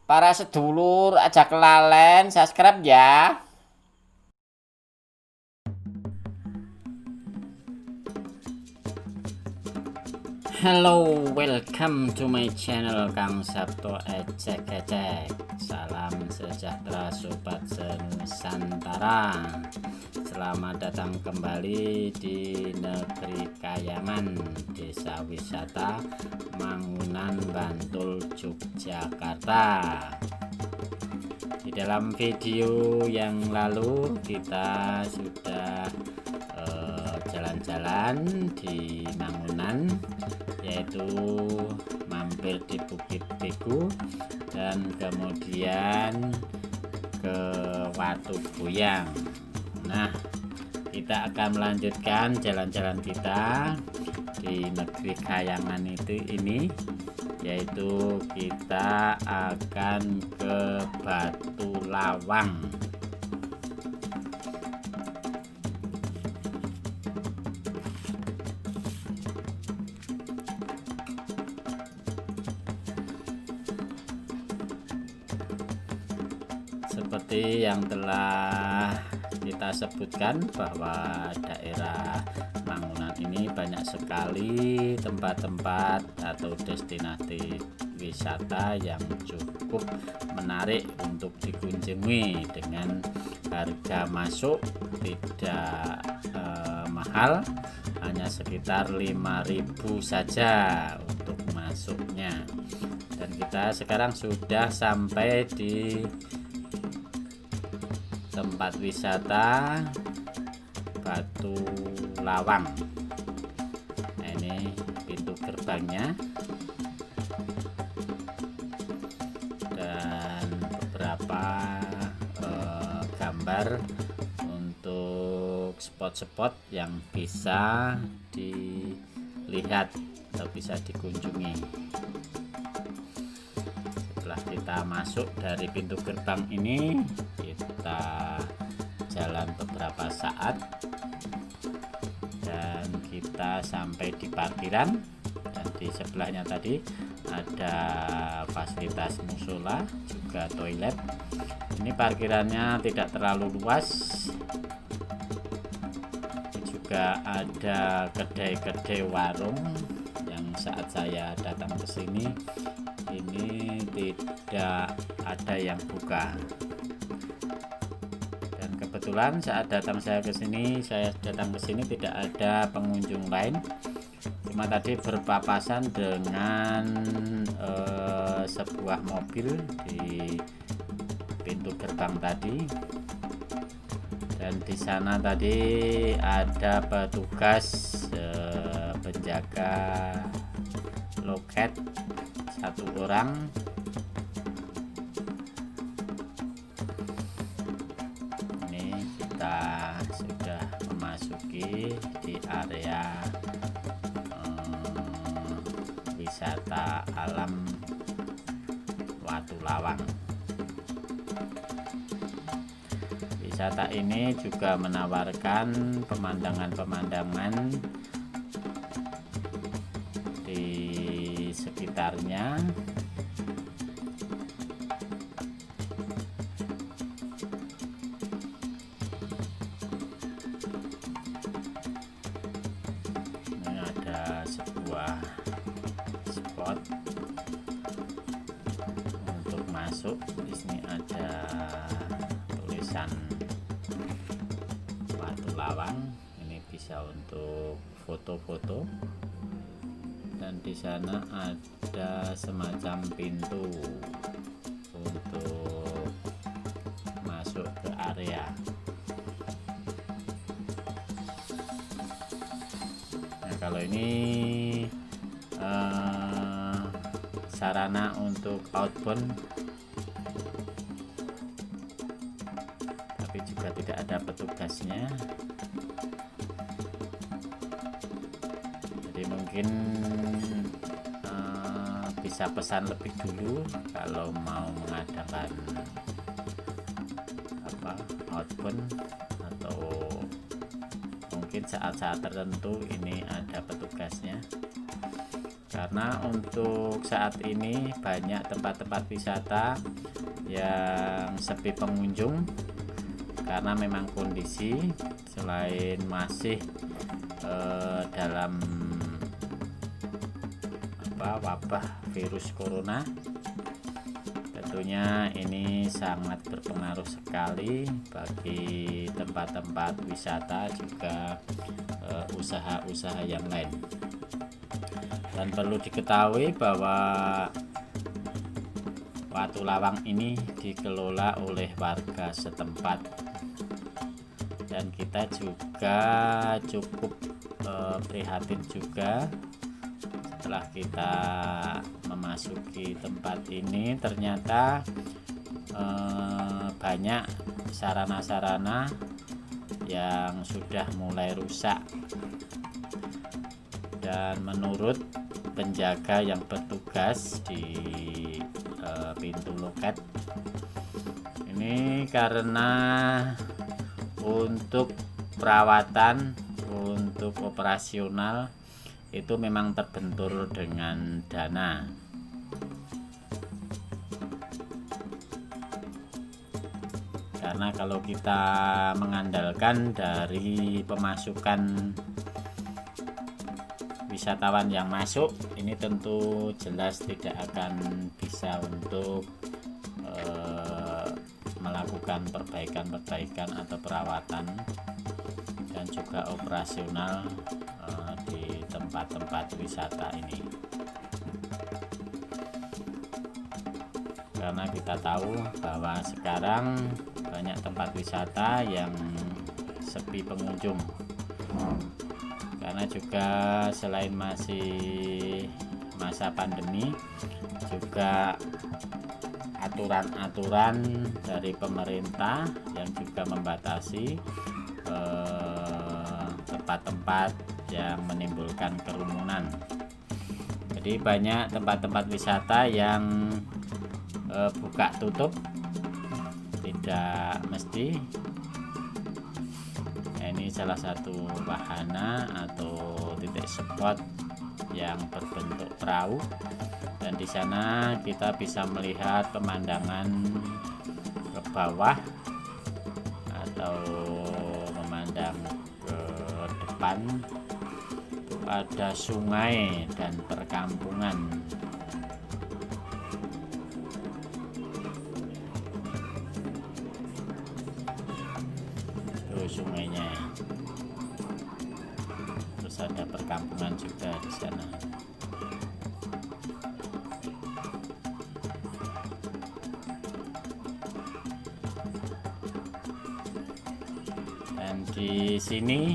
Para sedulur aja kelalen subscribe ya. Hello, welcome to my channel Kang Sabto Ecek-Ecek. Salam sejahtera Sobat Senusantara. Selamat datang kembali di Negeri Kayangan, Desa Wisata Mangunan, Bantul, Yogyakarta. Di dalam video yang lalu kita sudah jalan-jalan di Mangunan, yaitu mampir di Bukit Begu dan kemudian ke Watu Boyang. Nah, kita akan melanjutkan jalan-jalan kita di Negeri Kayangan ini, yaitu kita akan ke Batu Lawang. Seperti yang telah kita sebutkan bahwa daerah Mangunan ini banyak sekali tempat-tempat atau destinasi wisata yang cukup menarik untuk dikunjungi dengan harga masuk tidak mahal, hanya sekitar 5.000 saja untuk masuknya. Dan kita sekarang sudah sampai di tempat wisata Batu Lawang. Nah, ini pintu gerbangnya dan beberapa gambar untuk spot-spot yang bisa dilihat atau bisa dikunjungi. Setelah kita masuk dari pintu gerbang ini, kita jalan beberapa saat dan kita sampai di parkiran. Dan di sebelahnya tadi ada fasilitas musola, juga toilet. Ini parkirannya tidak terlalu luas. Juga ada kedai-kedai warung yang saat saya datang ke sini ini tidak ada yang buka. Dan kebetulan saat saya datang ke sini tidak ada pengunjung lain. Cuma tadi berpapasan dengan sebuah mobil di pintu gerbang tadi. Dan di sana tadi ada petugas penjaga loket, satu orang. Ini kita sudah memasuki di area wisata alam Watu Lawang. Wisata ini juga menawarkan pemandangan-pemandangan di sekitarnya. Ini ada sebuah spot untuk masuk. Di sini ada tulisan Watu Lawang. Ini bisa untuk foto-foto. Dan di sana ada semacam pintu untuk masuk ke area. Nah, kalau ini sarana untuk outbound, tapi juga tidak ada petugasnya. Jadi mungkin bisa pesan lebih dulu kalau mau mengadakan outbound, atau mungkin saat-saat tertentu ini ada petugasnya. karena untuk saat ini banyak tempat-tempat wisata yang sepi pengunjung karena memang kondisi selain masih dalam wabah virus corona, tentunya ini sangat berpengaruh sekali bagi tempat-tempat wisata juga usaha-usaha yang lain. Dan perlu diketahui bahwa Watu Lawang ini dikelola oleh warga setempat, dan kita juga cukup prihatin juga setelah kita memasuki tempat ini. Ternyata banyak sarana-sarana yang sudah mulai rusak, dan menurut penjaga yang bertugas di pintu loket ini, karena untuk perawatan, untuk operasional itu memang terbentur dengan dana. Karena kalau kita mengandalkan dari pemasukan wisatawan yang masuk, ini tentu jelas tidak akan bisa untuk melakukan perbaikan atau perawatan dan juga operasional di tempat-tempat wisata ini. Karena kita tahu bahwa sekarang banyak tempat wisata yang sepi pengunjung, karena juga selain masih masa pandemi, juga aturan-aturan dari pemerintah yang juga membatasi tempat-tempat yang menimbulkan kerumunan. Jadi banyak tempat-tempat wisata yang buka tutup tidak mesti. Nah, ini salah satu wahana atau titik spot yang berbentuk perahu, dan di sana kita bisa melihat pemandangan ke bawah atau memandang ke depan. Itu ada sungai dan perkampungan. Itu sungainya, terus ada perkampungan juga di sana. Dan di sini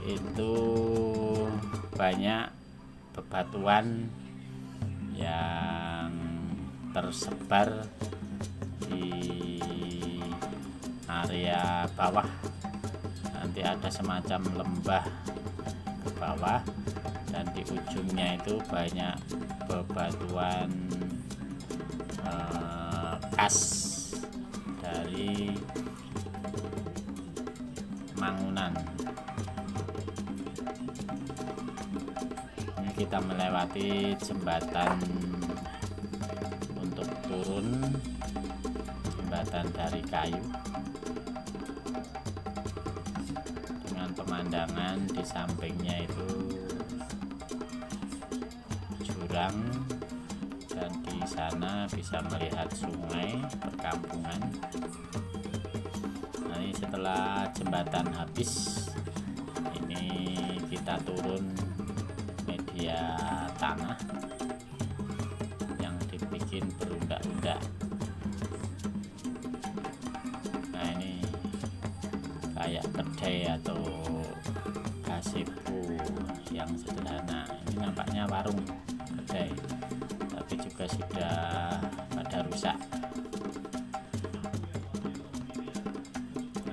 itu banyak bebatuan yang tersebar di area bawah. Nanti ada semacam lembah ke bawah, dan di ujungnya itu banyak bebatuan khas dari Mangunan. Ini kita melewati jembatan untuk turun, jembatan dari kayu, dengan pemandangan di sampingnya itu jurang, dan di sana bisa melihat sungai, perkampungan. Nah, ini setelah jembatan habis, ini kita turun media tanah yang dibikin berundak-undak. Nah, ini kayak kedai atau gazebo yang sederhana. Ini nampaknya warung kedai, tapi juga sudah pada rusak.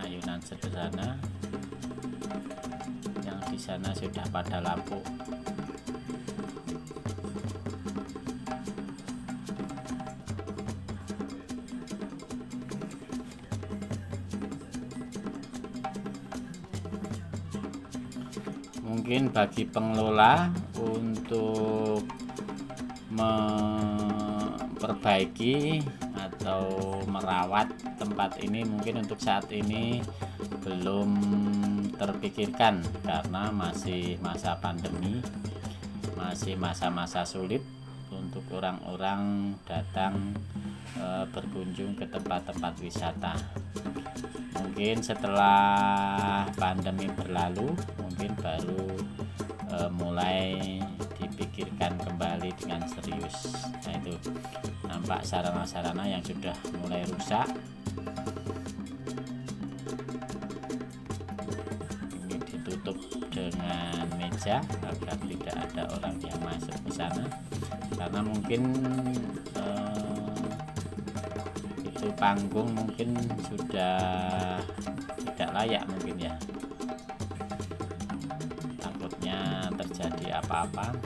Ayunan sederhana yang di sana sudah pada lapuk. Mungkin bagi pengelola untuk memperbaiki atau merawat tempat ini mungkin untuk saat ini belum terpikirkan, karena masih masa pandemi, masih masa-masa sulit untuk orang-orang datang berkunjung ke tempat-tempat wisata. Mungkin setelah pandemi berlalu, mungkin baru mulai dipikirkan kembali dengan serius. Nah, itu nampak sarana-sarana yang sudah mulai rusak. Ini ditutup dengan meja agar tidak ada orang yang masuk ke sana, karena mungkin itu panggung mungkin sudah tidak layak mungkin ya, takutnya terjadi apa-apa.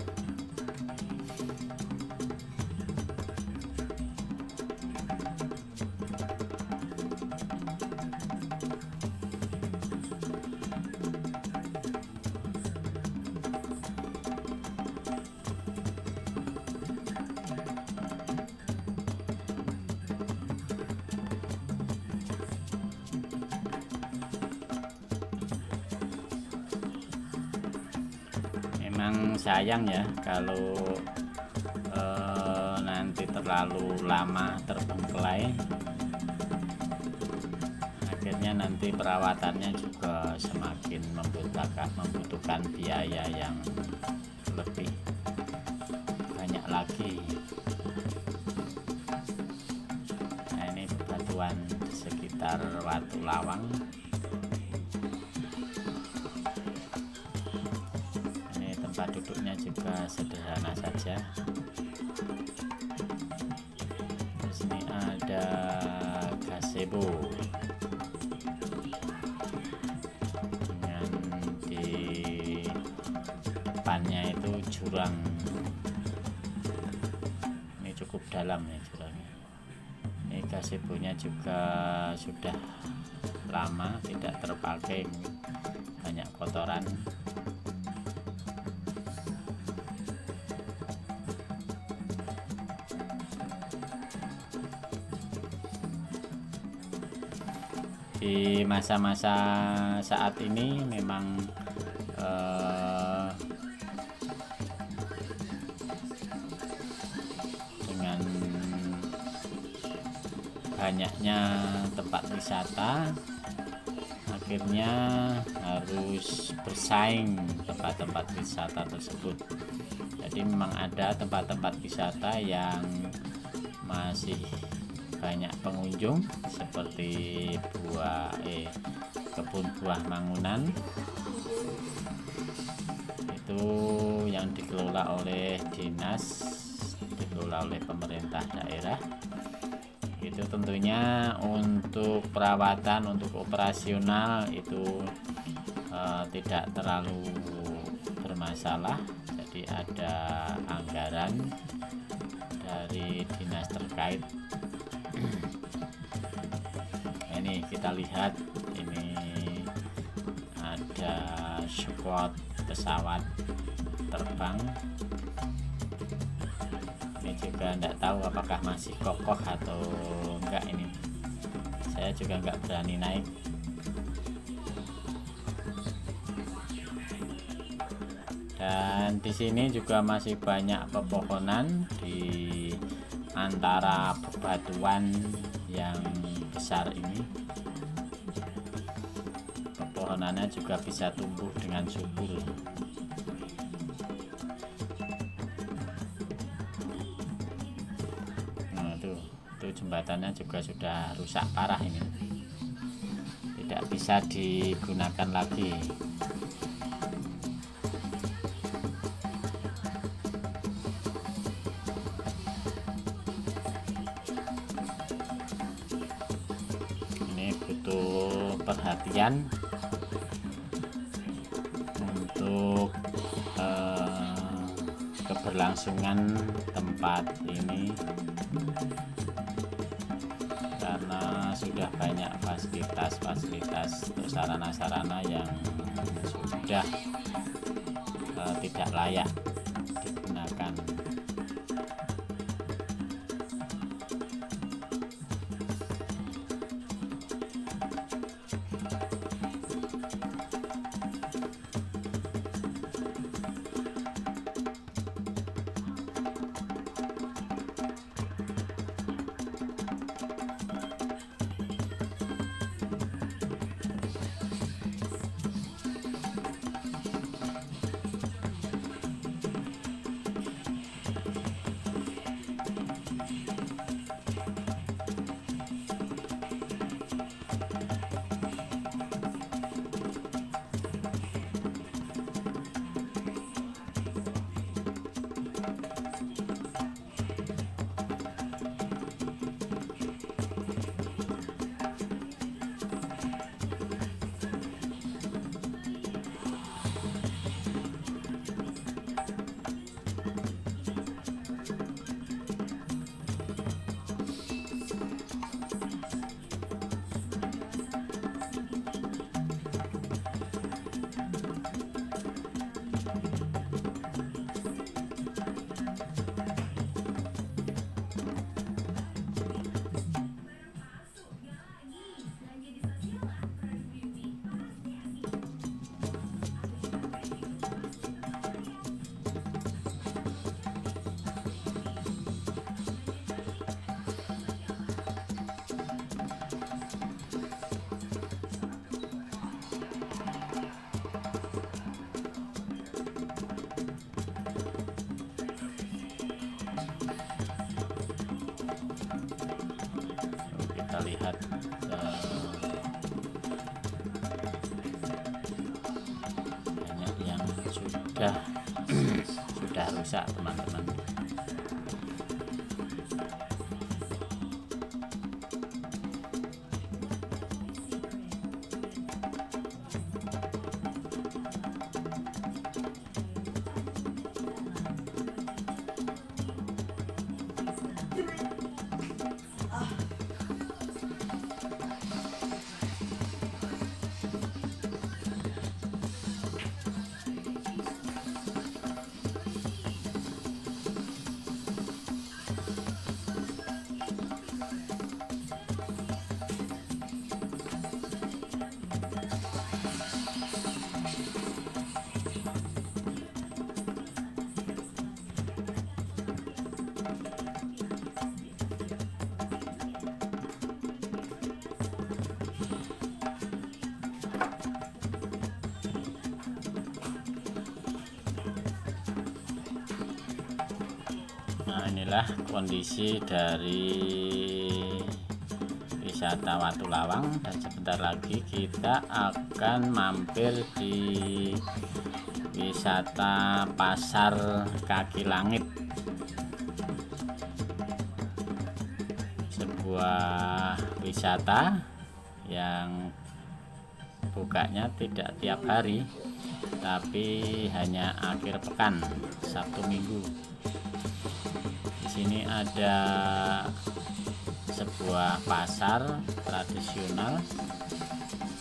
Memang sayang ya kalau nanti terlalu lama terbengkelai, akhirnya nanti perawatannya juga semakin membutuhkan biaya yang lebih banyak lagi. Nah, ini bebatuan di sekitar Watu Lawang. Tempat duduknya juga sederhana saja. Di sini ada gazebo dengan di depannya itu jurang. Ini cukup dalam ya jurangnya. Ini gazebonya juga sudah lama tidak terpakai, banyak kotoran. Di masa-masa saat ini memang dengan banyaknya tempat wisata, akhirnya harus bersaing tempat-tempat wisata tersebut. Jadi memang ada tempat-tempat wisata yang masih banyak pengunjung, seperti kebun buah Mangunan itu yang dikelola oleh pemerintah daerah. Itu tentunya untuk perawatan, untuk operasional itu tidak terlalu bermasalah. Jadi ada anggaran dari dinas terkait. Ini kita lihat, ini ada squad pesawat terbang. Ini juga enggak tahu apakah masih kokoh atau enggak, ini saya juga enggak berani naik. Dan di sini juga masih banyak pepohonan di antara bebatuan yang besar ini. Pepohonannya juga bisa tumbuh dengan subur. Nah, itu jembatannya juga sudah rusak parah, ini tidak bisa digunakan lagi. Butuh perhatian untuk keberlangsungan tempat ini, karena sudah banyak fasilitas untuk sarana-sarana yang sudah tidak layak. kita lihat banyak yang sudah rusak teman-teman. Nah, inilah kondisi dari wisata Watu Lawang, dan sebentar lagi kita akan mampir di wisata Pasar Kaki Langit, sebuah wisata yang bukanya tidak tiap hari tapi hanya akhir pekan, Sabtu Minggu. Di sini ada sebuah pasar tradisional,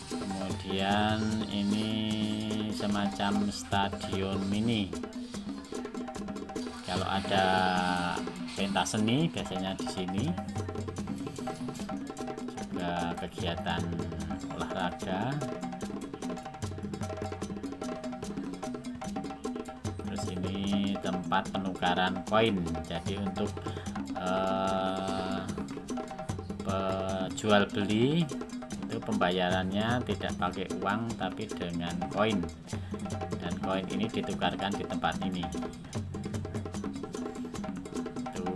kemudian ini semacam stadion mini. Kalau ada pentas seni biasanya di sini, juga kegiatan olahraga. Terus ini tempat penukaran koin, jadi untuk jual beli itu pembayarannya tidak pakai uang tapi dengan koin, dan koin ini ditukarkan di tempat ini. Itu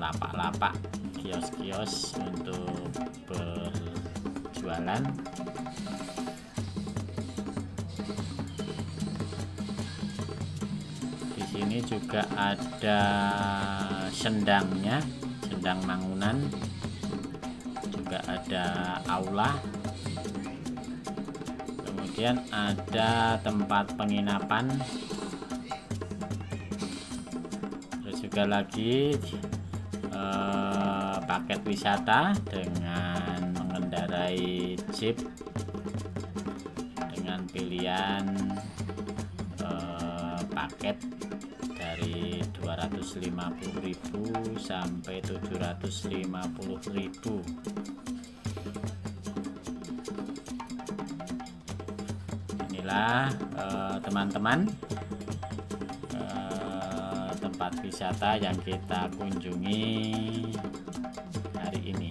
lapak-lapak, kios-kios untuk berjualan. Di sini juga ada sendangnya, sendang Mangunan. Juga ada aula, kemudian ada tempat penginapan, terus juga lagi paket wisata dengan mengendarai jeep dengan pilihan paket dari 250.000 sampai 750.000. Inilah teman-teman tempat wisata yang kita kunjungi hari ini.